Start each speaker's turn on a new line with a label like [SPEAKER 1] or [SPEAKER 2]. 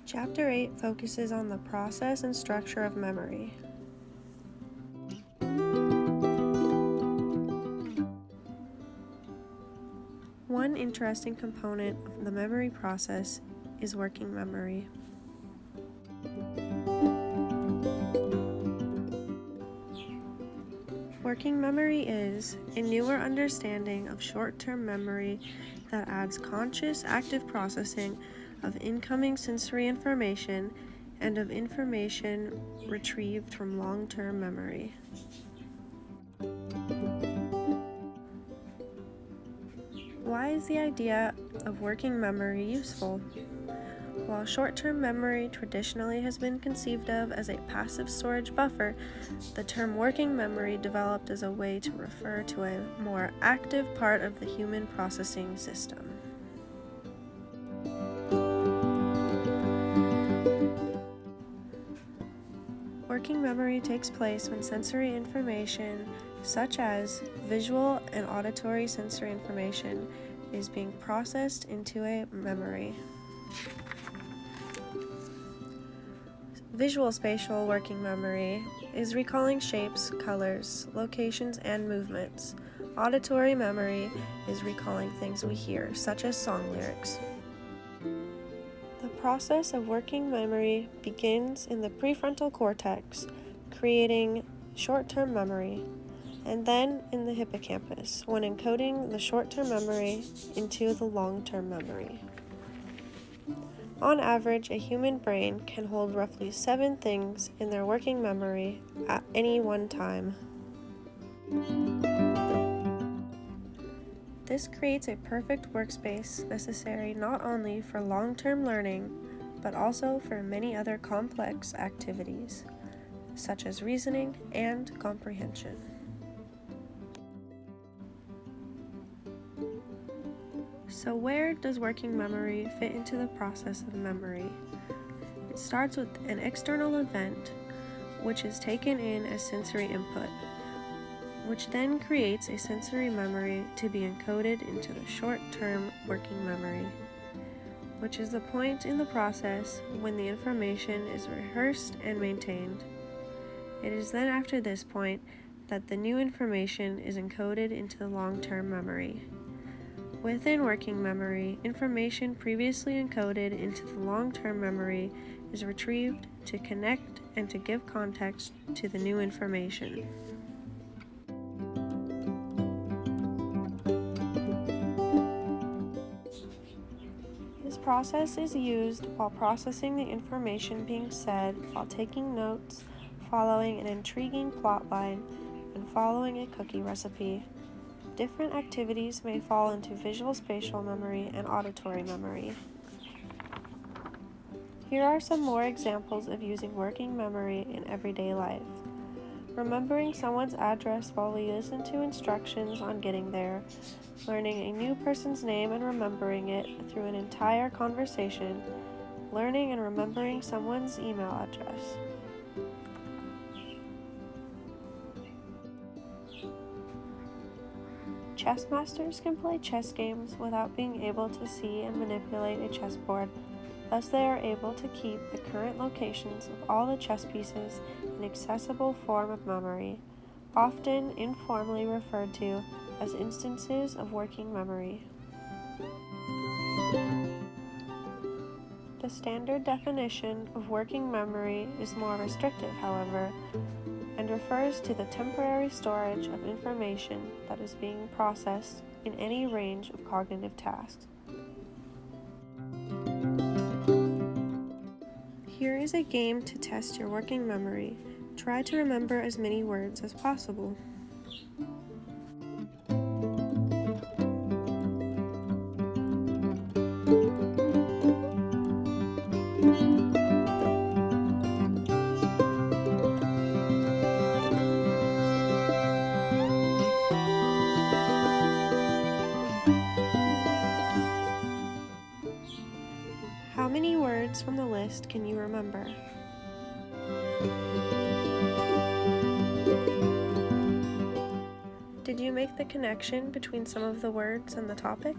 [SPEAKER 1] Chapter 8 focuses on the process and structure of memory. One interesting component of the memory process is working memory. Working memory is a newer understanding of short-term memory that adds conscious, active processing of incoming sensory information and of information retrieved from long-term memory. Why is the idea of working memory useful? While short-term memory traditionally has been conceived of as a passive storage buffer, the term working memory developed as a way to refer to a more active part of the human processing system. Working memory takes place when sensory information, such as visual and auditory sensory information, is being processed into a memory. Visual spatial working memory is recalling shapes, colors, locations, and movements. Auditory memory is recalling things we hear, such as song lyrics. The process of working memory begins in the prefrontal cortex, creating short-term memory, and then in the hippocampus, when encoding the short-term memory into the long-term memory. On average, a human brain can hold roughly 7 things in their working memory at any one time. This creates a perfect workspace necessary not only for long-term learning, but also for many other complex activities, such as reasoning and comprehension. So where does working memory fit into the process of memory? It starts with an external event, which is taken in as sensory input, which then creates a sensory memory to be encoded into the short-term working memory, which is the point in the process when the information is rehearsed and maintained. It is then after this point that the new information is encoded into the long-term memory. Within working memory, information previously encoded into the long-term memory is retrieved to connect and to give context to the new information. This process is used while processing the information being said, while taking notes, following an intriguing plotline, and following a cookie recipe. Different activities may fall into visual spatial memory and auditory memory. Here are some more examples of using working memory in everyday life. Remembering someone's address while we listen to instructions on getting there, learning a new person's name and remembering it through an entire conversation, learning and remembering someone's email address. Chess masters can play chess games without being able to see and manipulate a chessboard. Thus, they are able to keep the current locations of all the chess pieces in accessible form of memory, often informally referred to as instances of working memory. The standard definition of working memory is more restrictive, however, and refers to the temporary storage of information that is being processed in any range of cognitive tasks. Here is a game to test your working memory. Try to remember as many words as possible. How many words from the list can you remember? Did you make the connection between some of the words and the topic?